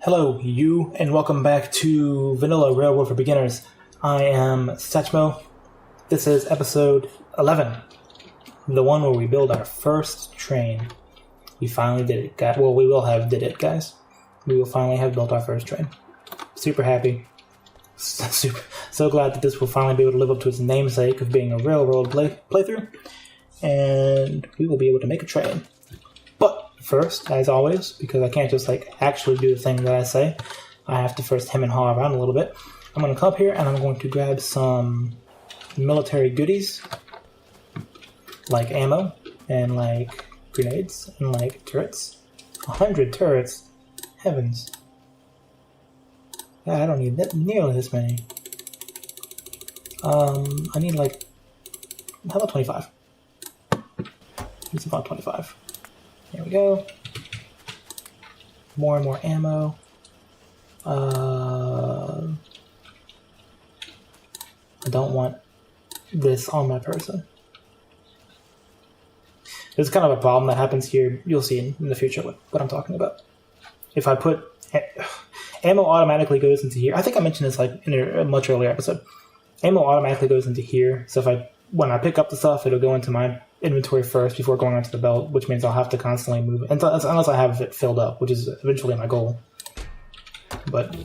Hello, you, and welcome back to Vanilla Railroad for Beginners. I am Satchmo. This is episode 11, the one where we build our first train. We finally did it, guys. Well, we will have did it, guys. We will finally have built our first train. Super happy. So glad that this will finally be able to live up to its namesake of being a railroad playthrough. And we will be able to make a train. But first, as always, because I can't just actually do the thing that I say, I have to first hem and haw around a little bit. I'm going to come up here and I'm going to grab some military goodies, like ammo and like grenades and like turrets. 100 turrets? Heavens. I don't need nearly this many. I need how about 25? It's about 25. There we go. More and more ammo. I don't want this on my person. There's kind of a problem that happens here. You'll see in the future what I'm talking about. If I put ammo automatically goes into here. I think I mentioned this in a much earlier episode. Ammo automatically goes into here. So when I pick up the stuff, it'll go into my inventory first before going onto the belt, which means I'll have to constantly move it unless I have it filled up, which is eventually my goal. But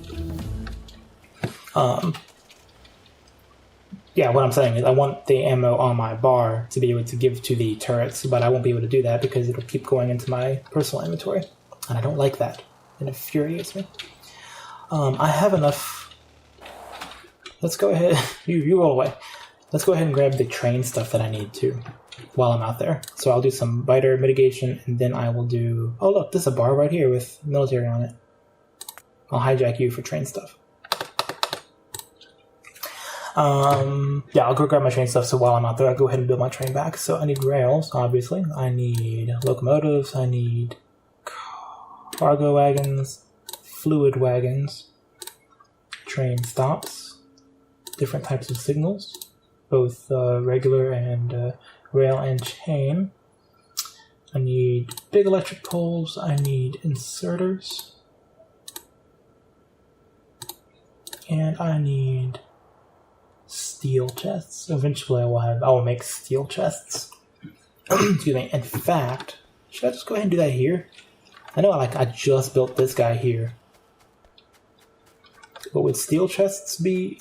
yeah, what I'm saying is I want the ammo on my bar to be able to give to the turrets, but I won't be able to do that because it'll keep going into my personal inventory, and I don't like that. It infuriates me. I have enough. Let's go ahead. You roll away. Let's go ahead and grab the train stuff that I need to while I'm out there. So I'll do some biter mitigation, and then I will do... Oh, look, there's a bar right here with military on it. I'll hijack you for train stuff. Yeah, I'll go grab my train stuff, so while I'm out there, I'll go ahead and build my train back. So I need rails, obviously. I need locomotives. I need cargo wagons, fluid wagons, train stops, different types of signals, both regular and rail and chain. I need big electric poles. I need inserters. And I need steel chests. Eventually I will make steel chests. Excuse me. In fact, should I just go ahead and do that here? I know I just built this guy here. But would steel chests be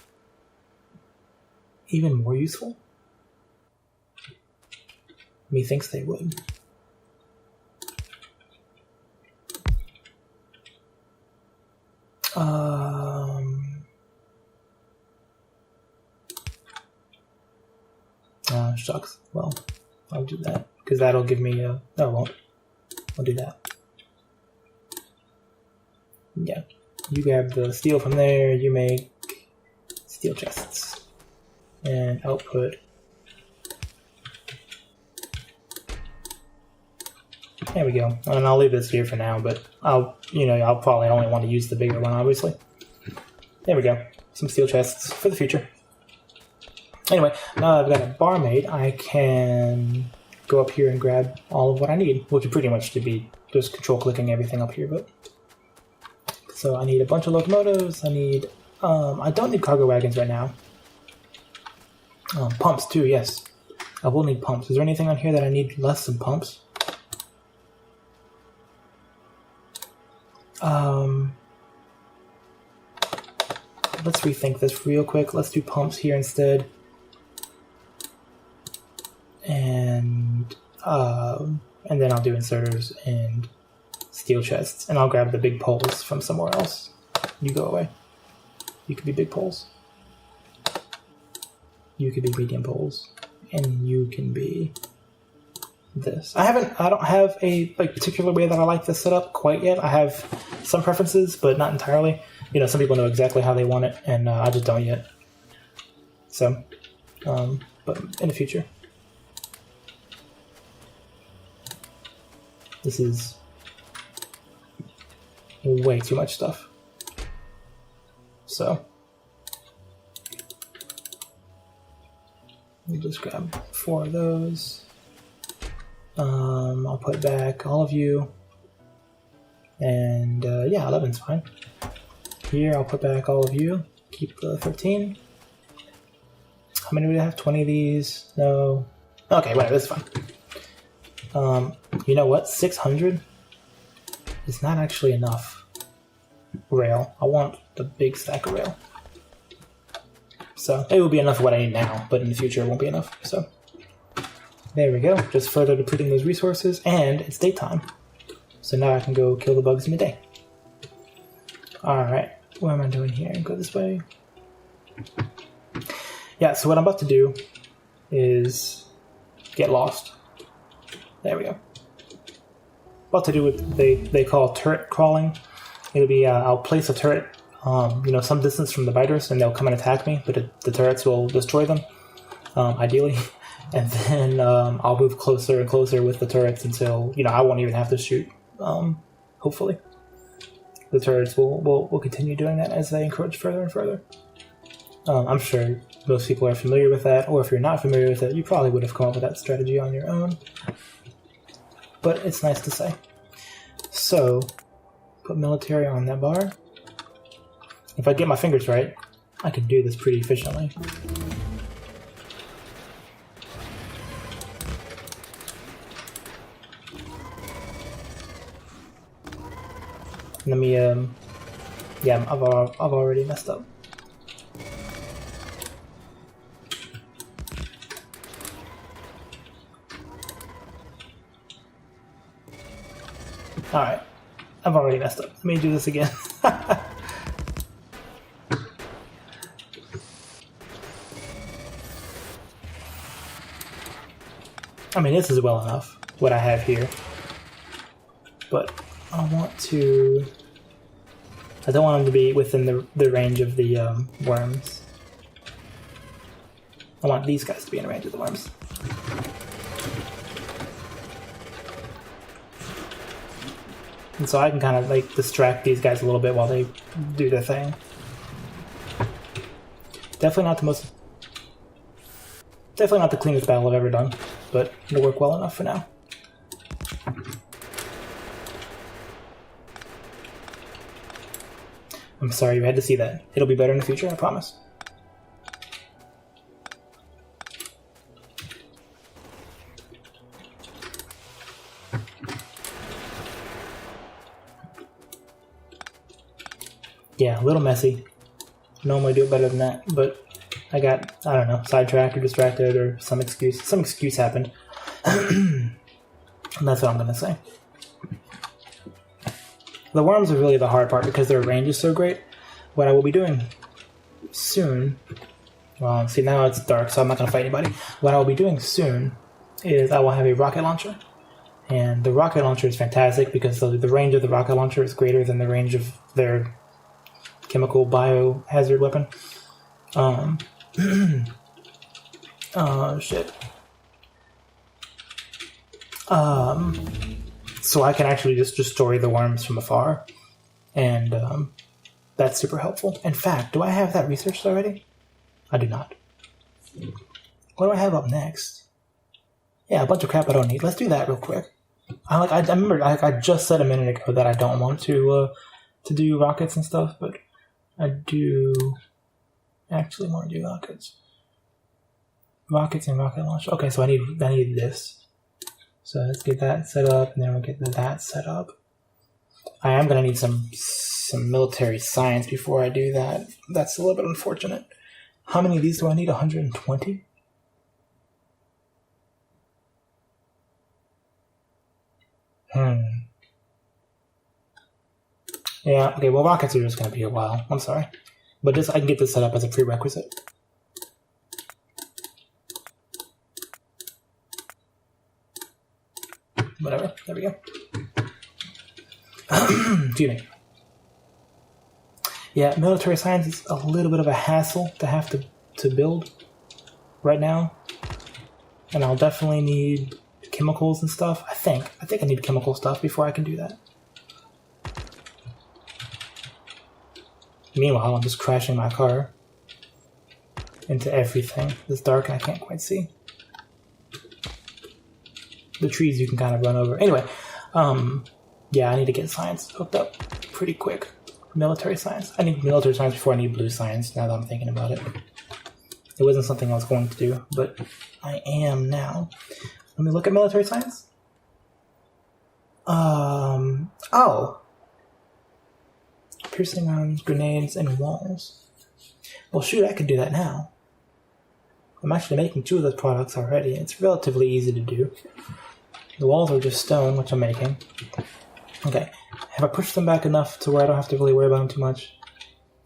even more useful? Methinks they would. Shucks. Well, I'll do that because that'll give me a... No, I won't. I'll do that. Yeah. You grab the steel from there. You make steel chests and output. There we go. And I'll leave this here for now, but I'll probably only want to use the bigger one, obviously. There we go. Some steel chests for the future. Anyway, now that I've got a bar made, I can go up here and grab all of what I need, which would pretty much be just control-clicking everything up here. But so I need a bunch of locomotives. I need... I don't need cargo wagons right now. Pumps, too, yes. I will need pumps. Is there anything on here that I need less than pumps? Let's rethink this real quick. Let's do pumps here instead. And then I'll do inserters and steel chests. And I'll grab the big poles from somewhere else. You go away. You could be big poles. You could be medium poles. And you can be this. I don't have a particular way that I like this set up quite yet. I have some preferences, but not entirely. Some people know exactly how they want it, and I just don't yet. So, but in the future. This is way too much stuff. So, we'll just grab 4 of those. I'll put back all of you. And yeah, 11's fine. Here, I'll put back all of you. Keep the 13. How many do we have? 20 of these? No. Okay, whatever, that's fine. You know what? 600 is not actually enough rail. I want the big stack of rail. So it will be enough for what I need now, but in the future it won't be enough. So there we go. Just further depleting those resources, and it's daytime. So now I can go kill the bugs in the day. Alright, what am I doing here? Go this way. Yeah, so what I'm about to do is get lost. There we go. About to do what they call turret crawling. It'll be, I'll place a turret, some distance from the biters, and they'll come and attack me, but the turrets will destroy them, ideally. And then I'll move closer and closer with the turrets until, I won't even have to shoot, hopefully. The turrets will continue doing that as they encroach further and further. I'm sure most people are familiar with that, or if you're not familiar with it, you probably would have come up with that strategy on your own. But it's nice to say. So, put military on that bar. If I get my fingers right, I can do this pretty efficiently. Let me, yeah, I've already messed up. Alright, I've already messed up. Let me do this again. I mean, this is well enough, what I have here. But I want to... I don't want them to be within the range of the worms. I want these guys to be in the range of the worms. And so I can kind of like distract these guys a little bit while they do their thing. Definitely not the cleanest battle I've ever done, but it'll work well enough for now. I'm sorry you had to see that. It'll be better in the future, I promise. Yeah, a little messy. Normally do it better than that, but I got, I don't know, sidetracked or distracted or some excuse happened. And that's what I'm going to say. The worms are really the hard part because their range is so great. What I will be doing soon, well, see now it's dark, so I'm not going to fight anybody. What I will be doing soon is I will have a rocket launcher. And the rocket launcher is fantastic because the range of the rocket launcher is greater than the range of their chemical biohazard weapon. Shit. So I can actually just destroy the worms from afar, and that's super helpful. In fact, do I have that researched already? I do not. What do I have up next? Yeah, a bunch of crap I don't need. Let's do that real quick. I remember I just said a minute ago that I don't want to do rockets and stuff, but I do actually want to do rockets. Rockets and rocket launch. Okay, so I need this. So let's get that set up, and then we'll get that set up. I am going to need some military science before I do that. That's a little bit unfortunate. How many of these do I need? 120? Yeah, okay, well, rockets are just going to be a while. I'm sorry. But I can get this set up as a prerequisite. Whatever, there we go. Excuse me. Yeah, military science is a little bit of a hassle to have to build right now. And I'll definitely need chemicals and stuff. I think I need chemical stuff before I can do that. Meanwhile, I'm just crashing my car into everything. It's dark and I can't quite see. The trees you can kind of run over. Anyway, Yeah, I need to get science hooked up pretty quick. Military science. I need military science before I need blue science, now that I'm thinking about it. It wasn't something I was going to do, but I am now. Let me look at military science. Oh. Piercing arms, grenades, and walls. Well, shoot, I could do that now. I'm actually making 2 of those products already. It's relatively easy to do. The walls are just stone, which I'm making. Okay. Have I pushed them back enough to where I don't have to really worry about them too much?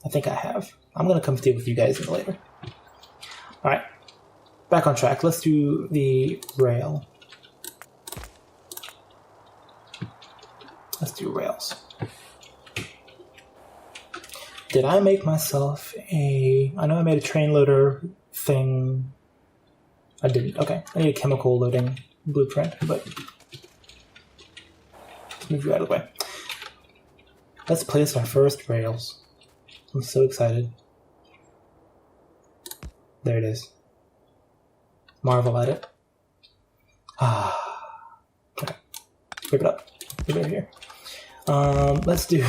I think I have. I'm going to come deal with you guys later. Alright. Back on track. Let's do the rail. Let's do rails. Did I make myself a... I know I made a train loader thing. I didn't. Okay. I need a chemical loading blueprint, but... let's move you out of the way. Let's place our first rails. I'm so excited. There it is. Marvel at it. Okay. Rip it up. Rip it over here. Let's do...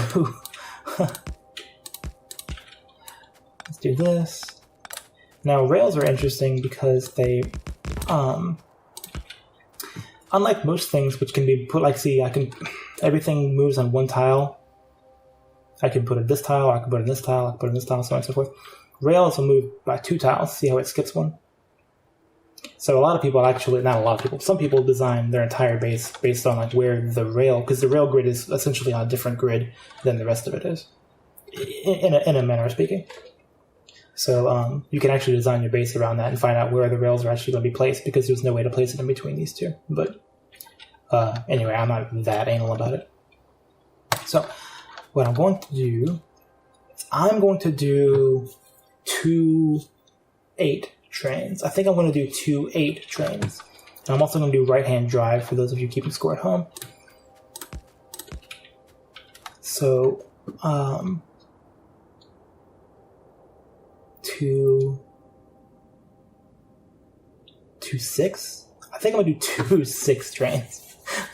let's do this. Now, rails are interesting because they... unlike most things which can be put... like, see, I can... everything moves on one tile. I can put it this tile, I can put it in this tile, I can put it in this tile, so on and so forth. Rails will move by 2 tiles. See how it skips one? So a lot of people actually, not a lot of people, some people design their entire base based on like where the rail, because the rail grid is essentially on a different grid than the rest of it is, in a manner of speaking. So you can actually design your base around that and find out where the rails are actually going to be placed, because there's no way to place it in between these two. But anyway, I'm not that anal about it. So what I'm going to do is I'm going to do 2 8 trains. I think I'm going to do 2 8 trains. And I'm also going to do right-hand drive for those of you keeping score at home. So, 2 6? I think I'm going to do 2 6 trains.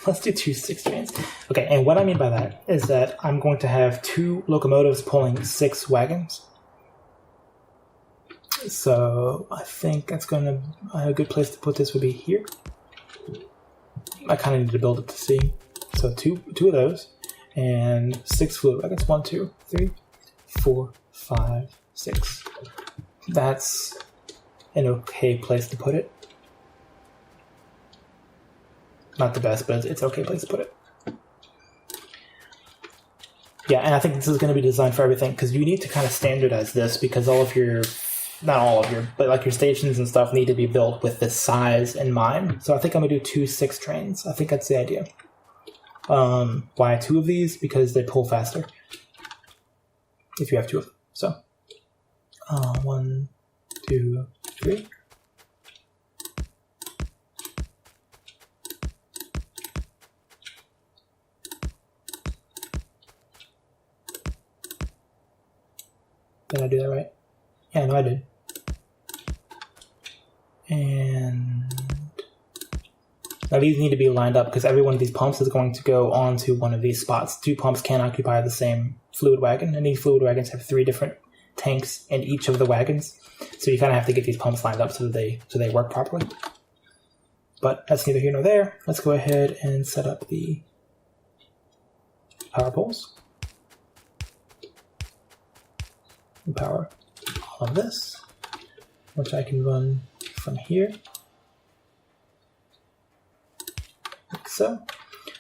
Let's do 2 6 trains. Okay, and what I mean by that is that I'm going to have 2 locomotives pulling 6 wagons. So I think that's going to... a good place to put this would be here. I kind of need to build it to see. So two of those, and 6 fluid wagons. 1, 2, 3, 4, 5, 6. That's an okay place to put it. Not the best, but it's an okay place to put it. Yeah, and I think this is going to be designed for everything, because you need to kind of standardize this, because all of your... not all of your, but like your stations and stuff need to be built with this size in mind. So I think I'm going to do 2 6 trains. I think that's the idea. Why 2 of these? Because they pull faster. If you have 2 of them. So, 1, 2, 3. Did I do that right? Yeah, no, I did. And now these need to be lined up, because every one of these pumps is going to go onto one of these spots. 2 pumps can't occupy the same fluid wagon, and these fluid wagons have 3 different tanks in each of the wagons. So you kind of have to get these pumps lined up so they work properly. But that's neither here nor there. Let's go ahead and set up the power poles. And power all of this, which I can run from here, like so.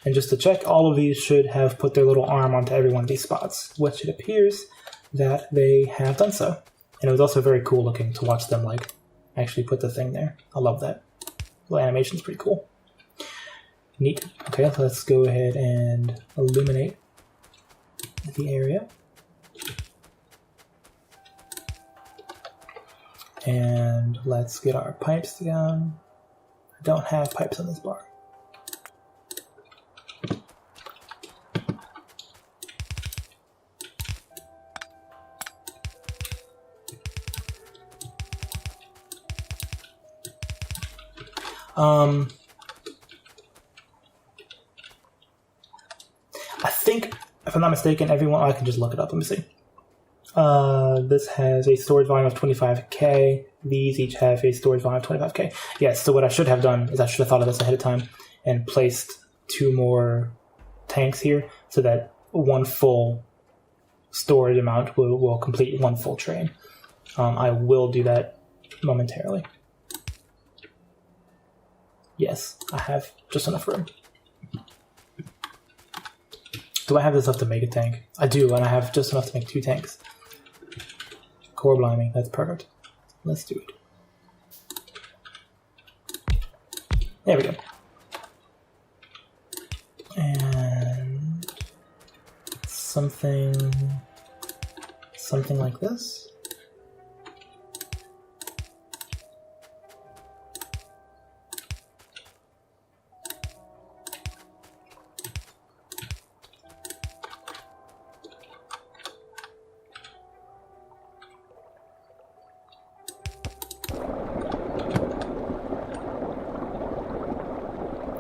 And just to check, all of these should have put their little arm onto every one of these spots, which it appears that they have done so. And it was also very cool looking to watch them like actually put the thing there. I love that. The animation's pretty cool. Neat. Okay, let's go ahead and illuminate the area. And let's get our pipes down. I don't have pipes on this bar. if I'm not mistaken, everyone... I can just look it up. Let me see. This has a storage volume of 25k. These each have a storage volume of 25k. Yes, so what I should have done is I should have thought of this ahead of time and placed 2 more tanks here so that 1 full storage amount will complete 1 full train. I will do that momentarily. Yes, I have just enough room. Do I have this enough to make a tank? I do, and I have just enough to make 2 tanks. Core blimey, that's perfect. Let's do it. There we go. And something like this.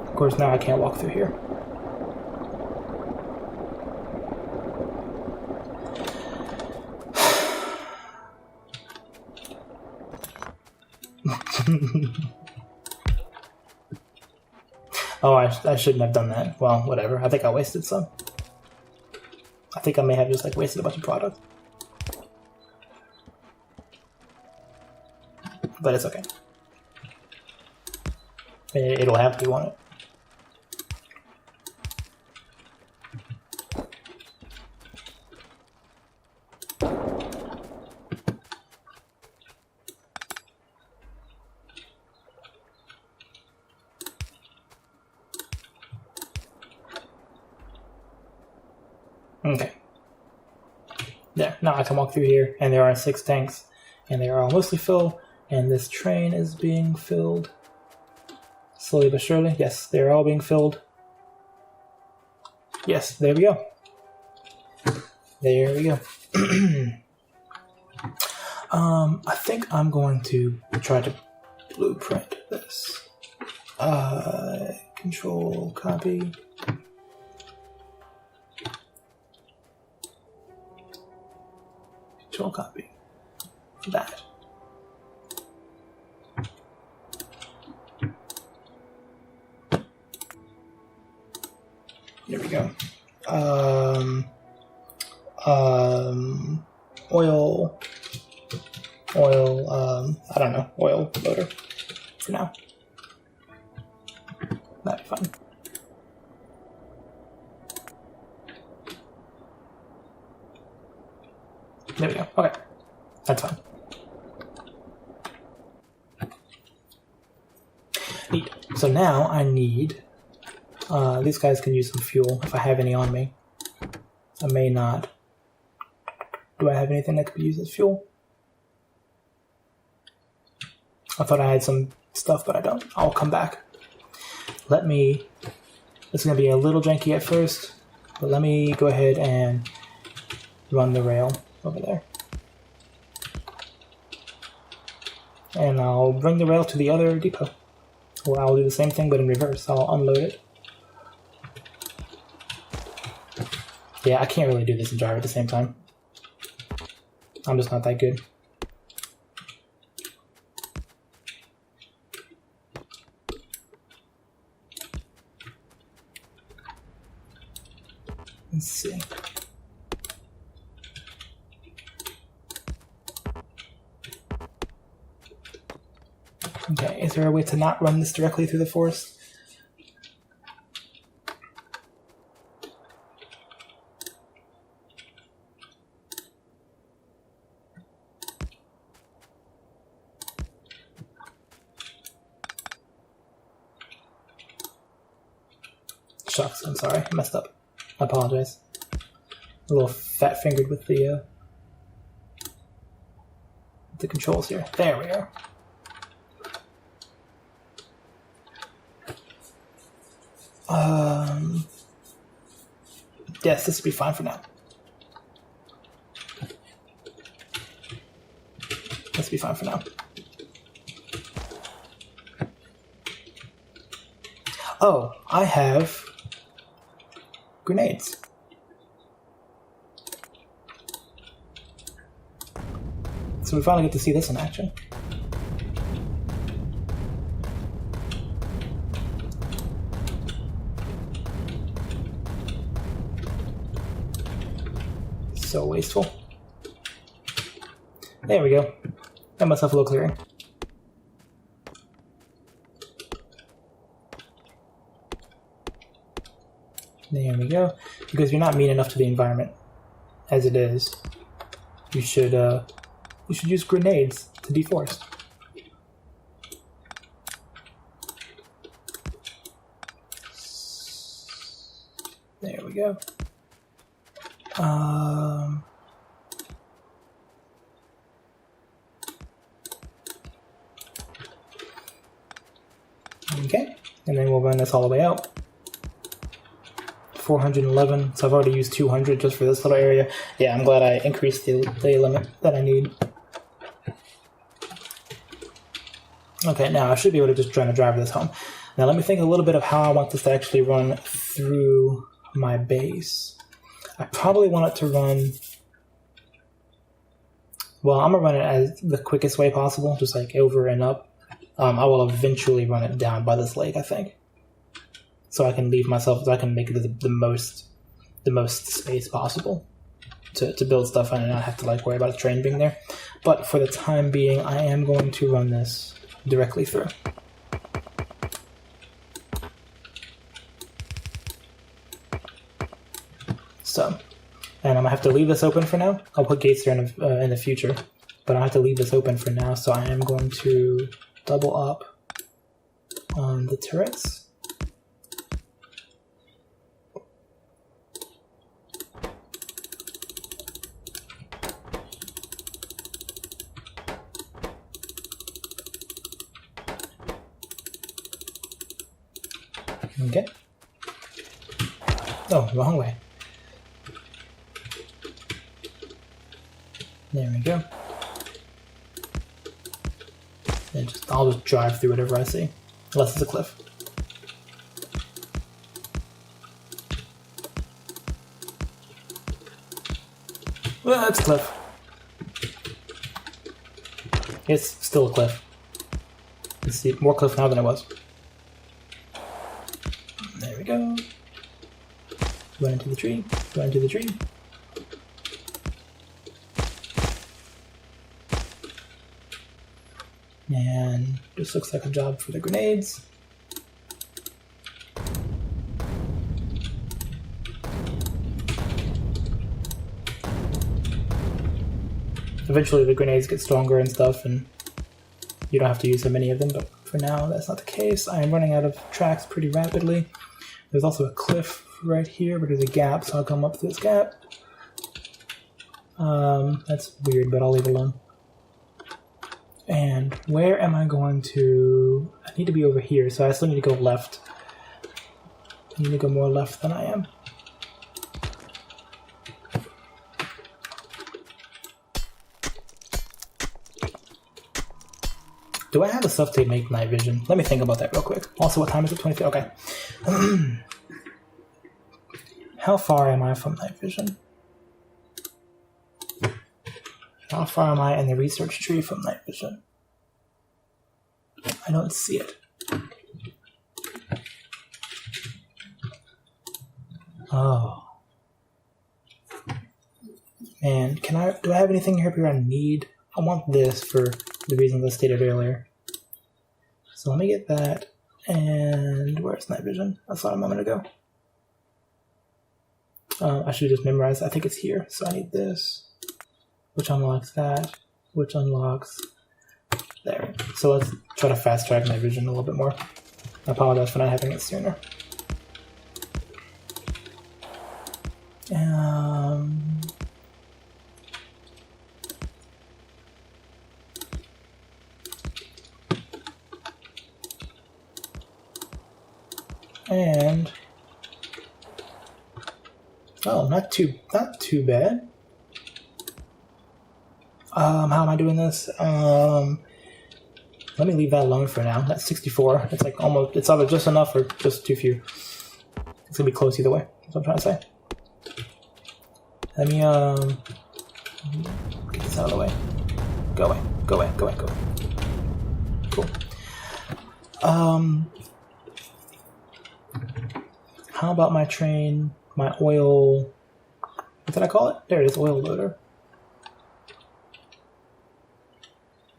Of course, now I can't walk through here. Oh, I shouldn't have done that. Well, whatever. I think I wasted some. I think I may have just wasted a bunch of product. But it's okay. It'll have to, won't it? Okay. There. Now I can walk through here, and there are 6 tanks, and they are all mostly full, and this train is being filled slowly but surely. Yes, they're all being filled. Yes, there we go. There we go. I think I'm going to try to blueprint this. Control copy. Control copy. That. There we go. I don't know, oil loader for now. That'd be fun. There we go. Okay. That's fine. Neat. So now I need... these guys can use some fuel if I have any on me. I may not. Do I have anything that could be used as fuel? I thought I had some stuff, but I don't. I'll come back. Let me... It's going to be a little janky at first, but let me go ahead and run the rail over there. And I'll bring the rail to the other depot, where I'll do the same thing, but in reverse. I'll unload it. Yeah, I can't really do this and drive at the same time. I'm just not that good. Let's see. Okay, is there a way to not run this directly through the forest? Shucks, I'm sorry, I messed up. I apologize. A little fat-fingered with the controls here. There we are. Yes, this will be fine for now. This will be fine for now. Oh, I have grenades. So we finally get to see this in action. So wasteful. There we go. Got myself a little clearing. There we go. Because you're not mean enough to the environment as it is. You should use grenades to deforest. There we go. Okay, and then we'll run this all the way out. 411, so I've already used 200 just for this little area. Yeah, I'm glad I increased the limit that I need. Okay, now I should be able to just try to drive this home. Now let me think a little bit of how I want this to actually run through my base. I probably want it to run... Well, I'm going to run it as the quickest way possible, just like over and up. I will eventually run it down by this lake, I think. So I can leave myself, so I can make it the most space possible to build stuff on and not have to like worry about a train being there. But for the time being, I am going to run this directly through. So, and I'm gonna have to leave this open for now. I'll put gates there in the future, but I have to leave this open for now. So I am going to double up on the turrets. Okay. Oh, wrong way. There we go. And I'll just drive through whatever I see, unless it's a cliff. Well, that's a cliff. It's still a cliff. Let's see, more cliff now than it was. There we go. Run into the tree. Run into the tree. And this looks like a job for the grenades. Eventually the grenades get stronger and stuff, and you don't have to use so many of them, but for now that's not the case. I am running out of tracks pretty rapidly. There's also a cliff right here, but there's a gap, so I'll come up to this gap. That's weird, but I'll leave it alone. And where am I going to... I need to be over here, so I still need to go left. I need to go more left than I am. Do I have the stuff to make night vision? Let me think about that real quick. Also, what time is it? 23? Okay. How far am I from night vision? How far am I in the research tree from night vision? I don't see it. Oh. And do I have anything here I need? I want this for the reasons I stated earlier. So let me get that. And where's night vision? That's what I'm going to go. I should just memorize. I think it's here. So I need this, which unlocks that, which unlocks there. So let's try to fast track night vision a little bit more. I apologize for not having it sooner. And oh, not too bad. How am I doing this? Let me leave that alone for now. That's 64. It's like almost, it's either just enough or just too few. It's gonna be close either way. That's what I'm trying to say. Let me get this out of the way. Go away. Go away. Go away. Go away. Cool. How about my train, my oil... What did I call it? There it is, oil loader.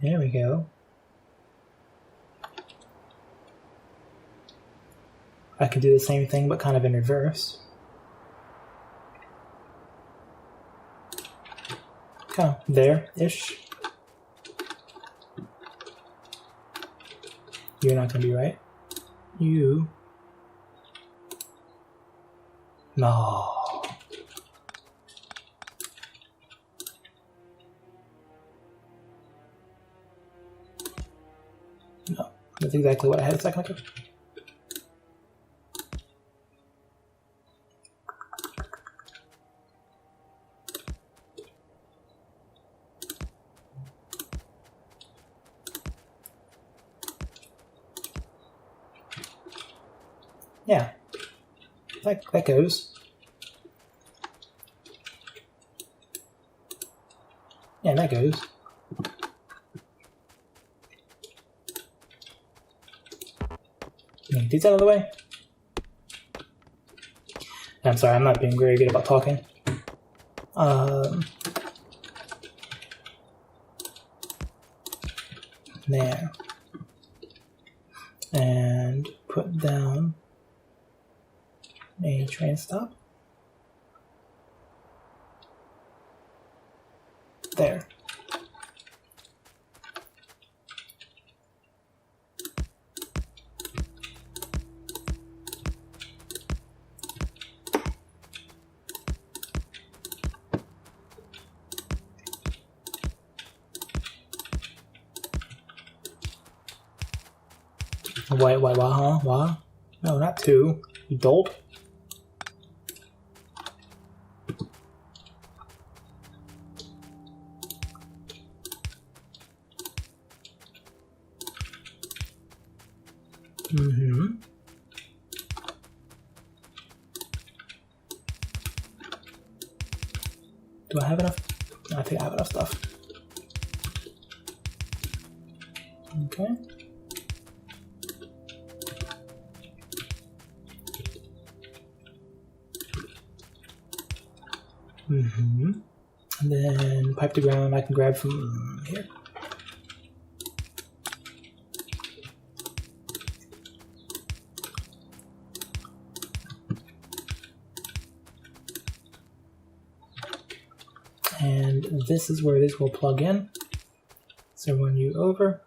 There we go. I could do the same thing, but kind of in reverse. Kind of there-ish. You're not going to be right. You... No. No, that's exactly what I had a second ago. Yeah, that goes. Yeah, that goes. Get these out of the way. I'm sorry, I'm not being very good about talking. There. And put down a train stop. There. Why? No, not two. You dolt. Mm-hmm. Do I have enough? I think I have enough stuff. Okay. Mm-hmm. And then pipe to ground I can grab from here. And this is where this will plug in. So run you over.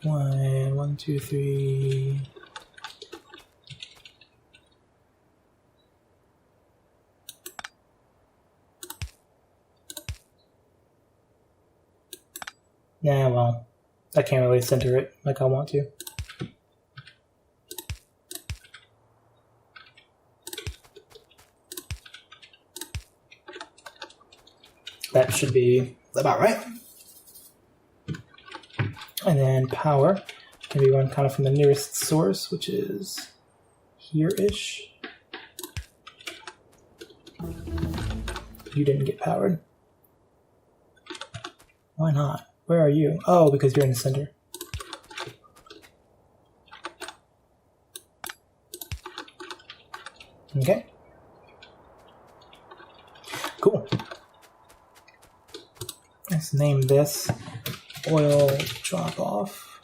1, 2, 3. Yeah, well, I can't really center it like I want to. That should be about right. And then power can be run kind of from the nearest source, which is here-ish. You didn't get powered. Why not? Where are you? Oh, because you're in the center. Okay. Cool. Let's name this oil drop off.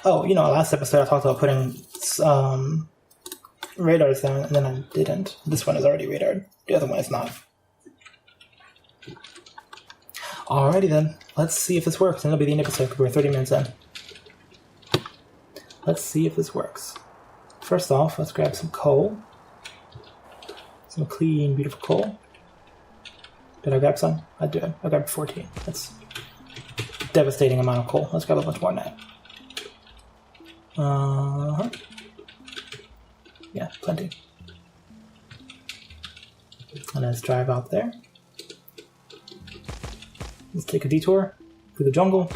Oh, you know, last episode I talked about putting radars down, and then I didn't. This one is already radared. The other one is not. Alrighty then, let's see if this works, and it'll be the end of the episode because we're 30 minutes in. Let's see if this works. First off, let's grab some coal. Some clean, beautiful coal. Did I grab some? I did. I grabbed 14. That's a devastating amount of coal. Let's grab a bunch more than that. Yeah, plenty. And let's drive out there. Let's take a detour through the jungle.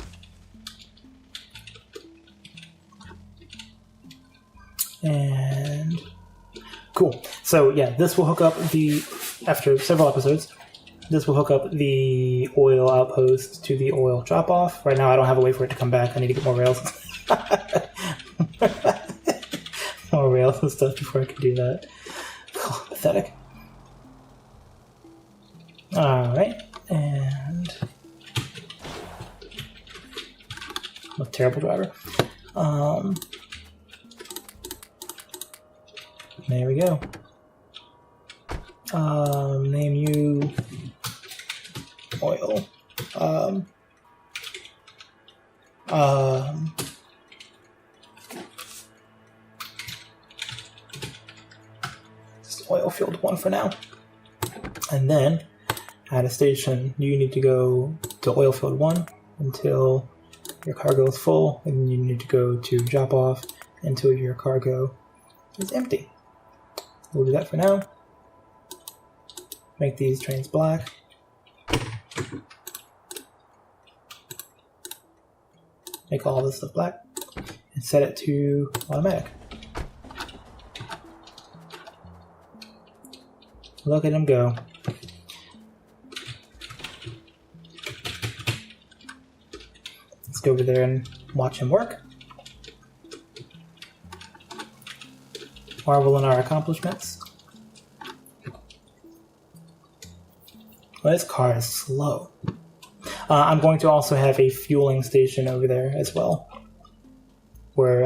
And cool. So yeah, this will hook up after several episodes, this will hook up the oil outpost to the oil drop-off. Right now I don't have a way for it to come back. I need to get more rails. More rails and stuff before I can do that. Oh, pathetic. Alright, and... I'm a terrible driver. There we go. Name you oil. Just oil field 1 for now. And then at a station, you need to go to oil field 1 until your cargo is full, and you need to go to drop off until your cargo is empty. We'll do that for now. Make these trains black. Make all this stuff black. And set it to automatic. Look at him go. Let's go over there and watch him work. Marvel in our accomplishments. Well, this car is slow. I'm going to also have a fueling station over there as well, where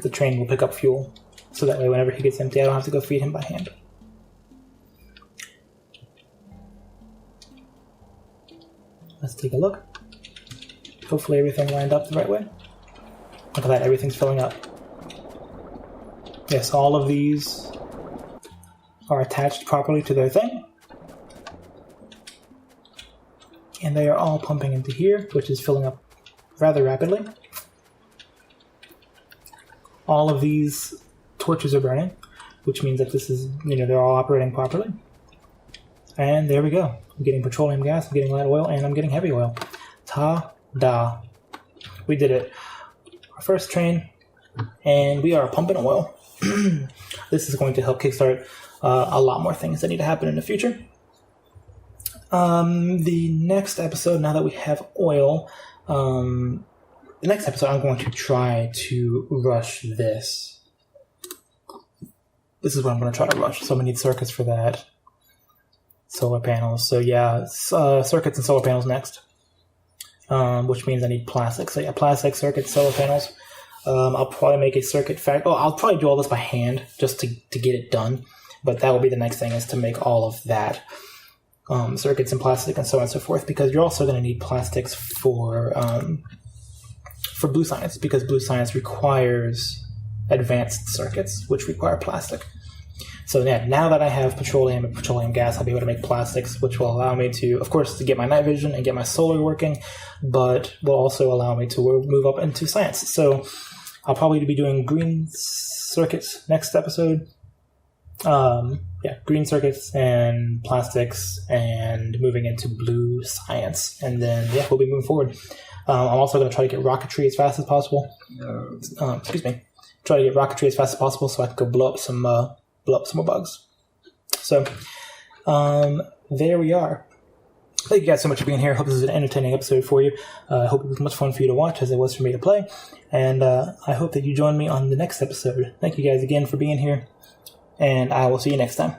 the train will pick up fuel, so that way whenever he gets empty, I don't have to go feed him by hand. Let's take a look. Hopefully everything lined up the right way. Look at that, everything's filling up. Yes, all of these are attached properly to their thing. And they are all pumping into here, which is filling up rather rapidly. All of these torches are burning, which means that this is, they're all operating properly. And there we go. I'm getting petroleum gas, I'm getting light oil, and I'm getting heavy oil. Ta-da. We did it. Our first train, and we are pumping oil. This is going to help kickstart a lot more things that need to happen in the future. The next episode, now that we have oil, the next episode I'm going to try to rush this. This is what I'm going to try to rush. So I'm going to need circuits for that. Solar panels. So yeah, circuits and solar panels next. Which means I need plastic. So yeah, plastic, circuits, solar panels. I'll probably make a circuit I'll probably do all this by hand just to get it done. But that will be the next thing, is to make all of that. Circuits and plastic and so on and so forth, because you're also going to need plastics for blue science, because blue science requires advanced circuits, which require plastic. So yeah, now that I have petroleum and petroleum gas, I'll be able to make plastics, which will allow me to, of course, to get my night vision and get my solar working, but will also allow me to move up into science. So I'll probably be doing green circuits next episode. Green circuits and plastics, and moving into blue science. And then, we'll be moving forward. I'm also going to try to get rocketry as fast as possible. Try to get rocketry as fast as possible so I can go blow up some more bugs. So, there we are. Thank you guys so much for being here. I hope this is an entertaining episode for you. I hope it was much fun for you to watch as it was for me to play. And I hope that you join me on the next episode. Thank you guys again for being here. And I will see you next time.